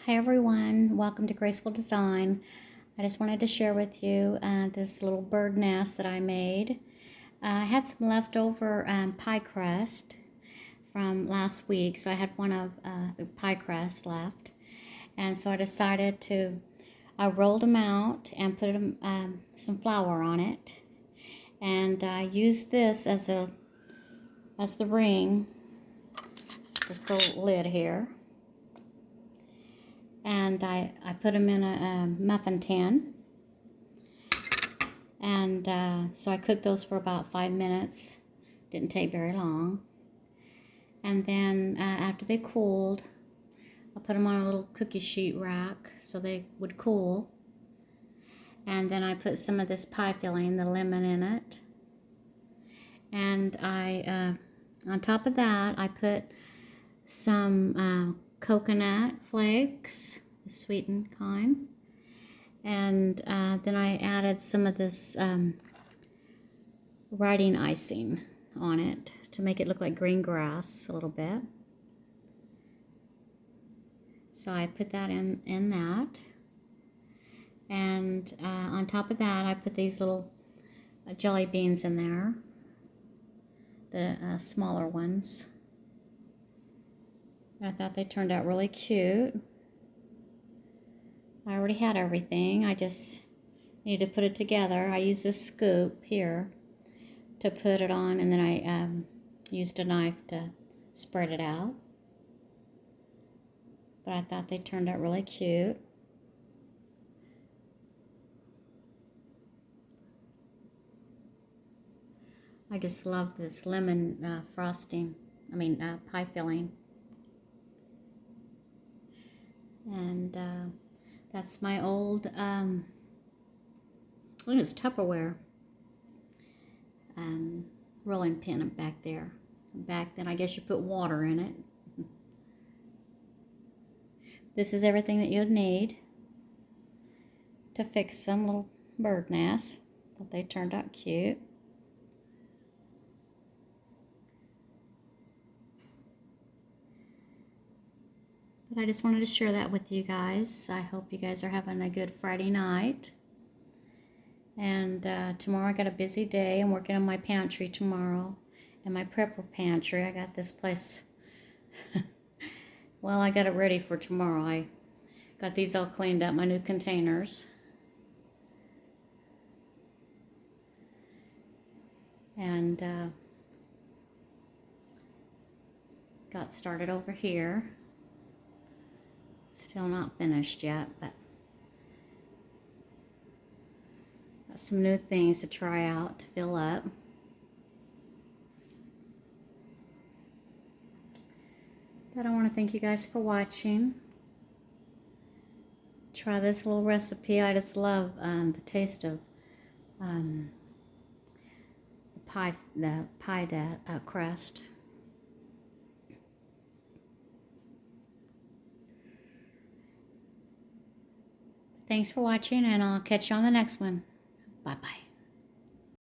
Hi everyone, welcome to Graceful Design. I just wanted to share with you this little bird nest that I made. I had some leftover pie crust from last week, so I had one of the pie crust left. And so I decided I rolled them out and put some flour on it. And I used this as the ring, this little lid here. And I put them in a muffin tin, and so I cooked those for about 5 minutes. Didn't take very long. And then after they cooled, I put them on a little cookie sheet rack so they would cool. And then I put some of this pie filling, the lemon, in it. And on top of that, I put some coconut flakes, the sweetened kind, and then I added some of this writing icing on it to make it look like green grass a little bit. So I put that in that, and on top of that I put these little jelly beans in there, the smaller ones. I thought they turned out really cute. I already had everything. I just need to put it together. I used this scoop here to put it on, and then I used a knife to spread it out. But I thought they turned out really cute. I just love this lemon frosting. Pie filling. And that's my old, I think it's Tupperware rolling pin back there. Back then, I guess you put water in it. This is everything that you'd need to fix some little bird nests. Thought they turned out cute. But I just wanted to share that with you guys. I hope you guys are having a good Friday night. And tomorrow I got a busy day. I'm working on my pantry tomorrow. And my prepper pantry. I got this place. Well, I got it ready for tomorrow. I got these all cleaned up, my new containers. And got started over here. Still not finished yet, but got some new things to try out to fill up. But I want to thank you guys for watching. Try this little recipe. I just love the taste of the pie crust. Thanks for watching, and I'll catch you on the next one. Bye-bye.